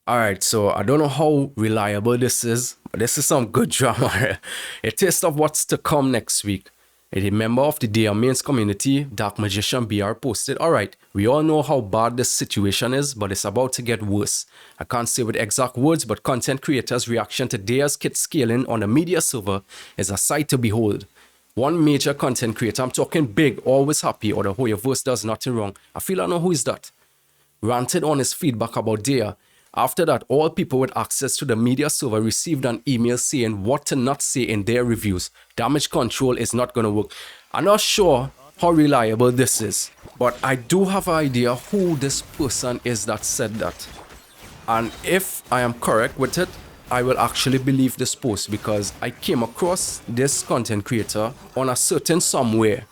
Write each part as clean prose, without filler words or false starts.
All right, so I don't know how reliable this is, but this is some good drama. A taste of what's to come next week. A member of the Dehya mains community, Dark Magician BR, posted, all right, we all know how bad this situation is, but it's about to get worse. I can't say with exact words, but content creators' reaction to Dehya's kit scaling on a media server is a sight to behold. One major content creator, I'm talking big, always happy, or the Hoyoverse does nothing wrong. I feel I know who is that. Ranted on his feedback about Dehya. After that, all people with access to the media server received an email saying what to not say in their reviews. Damage control is not going to work. I'm not sure how reliable this is, but I do have an idea who this person is that said that. And if I am correct with it, I will actually believe this post because I came across this content creator on a certain somewhere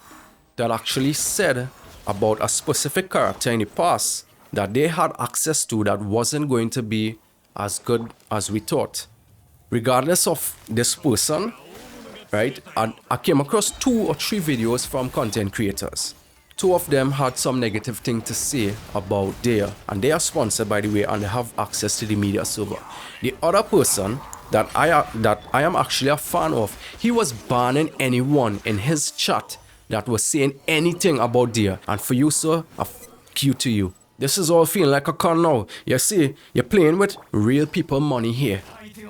that actually said about a specific character in the past that they had access to that wasn't going to be as good as we thought. Regardless of this person, right, I came across 2 or 3 videos from content creators. 2 of them had some negative thing to say about Dehya, and they are sponsored, by the way, and they have access to the media server. The other person that I am actually a fan of, he was banning anyone in his chat that was saying anything about Dehya. And for you, sir, a cue to you. This is all feeling like a con now. You see, you're playing with real people money here.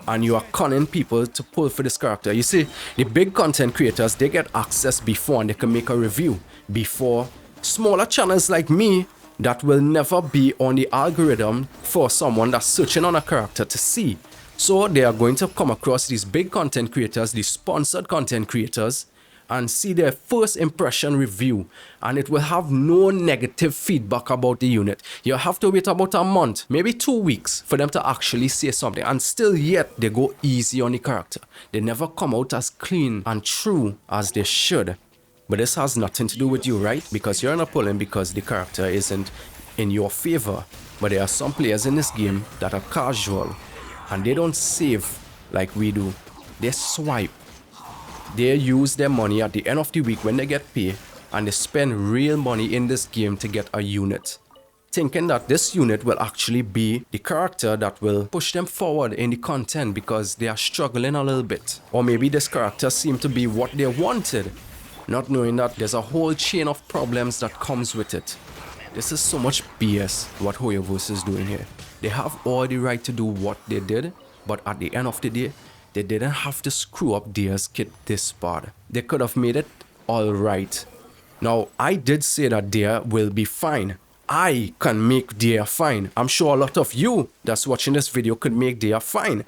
And you are conning people to pull for this character. You see, the big content creators, they get access before and they can make a review. Before smaller channels like me that will never be on the algorithm for someone that's searching on a character to see. So they are going to come across these big content creators, these sponsored content creators, and see their first impression review, and it will have no negative feedback about the unit. You have to wait about a month, maybe 2 weeks for them to actually say something, and still yet they go easy on the character. They never come out as clean and true as they should. But this has nothing to do with you, right? Because you're not pulling because the character isn't in your favor. But there are some players in this game that are casual and they don't save like we do. They swipe. They use their money at the end of the week when they get paid, and they spend real money in this game to get a unit, thinking that this unit will actually be the character that will push them forward in the content because they are struggling a little bit. Or maybe this character seemed to be what they wanted, not knowing that there's a whole chain of problems that comes with it. This is so much BS what Hoyoverse is doing here. They have all the right to do what they did, but at the end of the day, they didn't have to screw up Dehya's kit this bad. They could have made it alright. Now, I did say that Dehya will be fine. I can make Dehya fine. I'm sure a lot of you that's watching this video could make Dehya fine.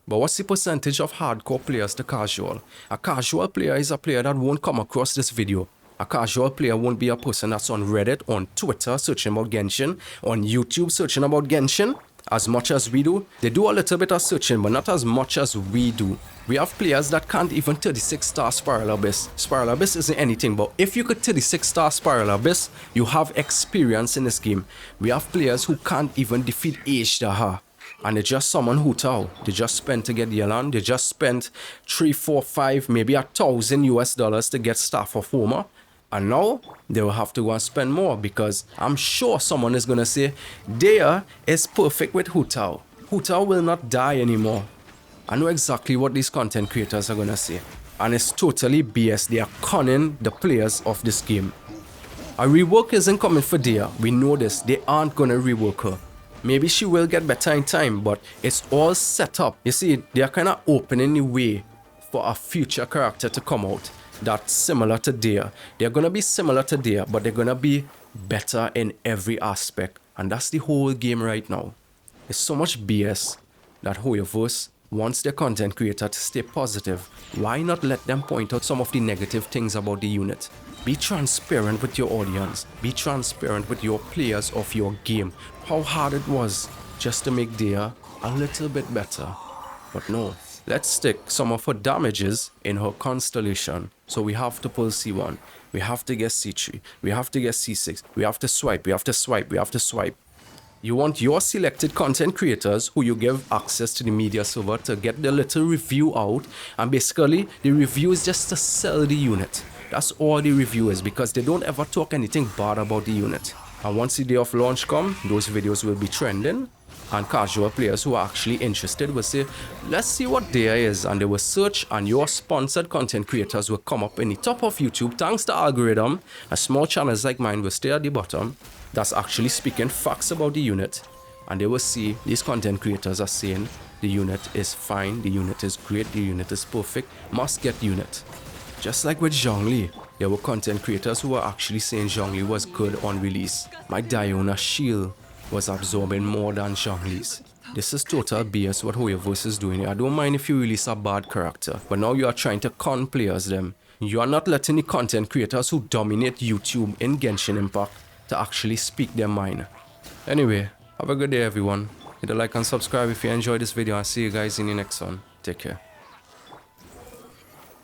But what's the percentage of hardcore players to casual? A casual player is a player that won't come across this video. A casual player won't be a person that's on Reddit, on Twitter searching about Genshin, on YouTube searching about Genshin. As much as we do, they do a little bit of searching, but not as much as we do. We have players that can't even 36-star Spiral Abyss. Spiral Abyss isn't anything, but if you could 36-star Spiral Abyss, you have experience in this game. We have players who can't even defeat Dehya, and they just summon Hu Tao. They just spent to get Yelan. They just spent 3, 4, 5, maybe $1,000 to get Staff of Homer. And now they will have to go and spend more because I'm sure someone is going to say, Dehya is perfect with Hu Tao. Hu Tao will not die anymore. I know exactly what these content creators are going to say. And it's totally BS. They are conning the players of this game. A rework isn't coming for Dehya. We know this. They aren't going to rework her. Maybe she will get better in time, but it's all set up. You see, they are kind of opening the way for a future character to come out that's similar to Dehya. They're going to be similar to Dehya, but they're going to be better in every aspect. And that's the whole game right now. It's so much BS that Hoyoverse wants their content creator to stay positive. Why not let them point out some of the negative things about the unit? Be transparent with your audience. Be transparent with your players of your game. How hard it was just to make Dehya a little bit better. But no. Let's stick some of her damages in her constellation. So we have to pull C1. We have to get C3. We have to get C6. We have to swipe. We have to swipe. We have to swipe. You want your selected content creators who you give access to the media server to get the little review out. And basically, the review is just to sell the unit. That's all the review is because they don't ever talk anything bad about the unit. And once the day of launch come, those videos will be trending. And casual players who are actually interested will say, let's see what Dehya is. And they will search and your sponsored content creators will come up in the top of YouTube thanks to algorithm. And small channels like mine will stay at the bottom. That's actually speaking facts about the unit. And they will see these content creators are saying the unit is fine, the unit is great, the unit is perfect, must get unit. Just like with Zhongli, there were content creators who were actually saying Zhongli was good on release. My Diona shield was absorbing more than Zhongli's. This is total BS what Hoyoverse is doing. I don't mind if you release a bad character, but now you are trying to con players them. You are not letting the content creators who dominate YouTube in Genshin Impact to actually speak their mind. Anyway, have a good day everyone. Hit the like and subscribe if you enjoyed this video and see you guys in the next one. Take care.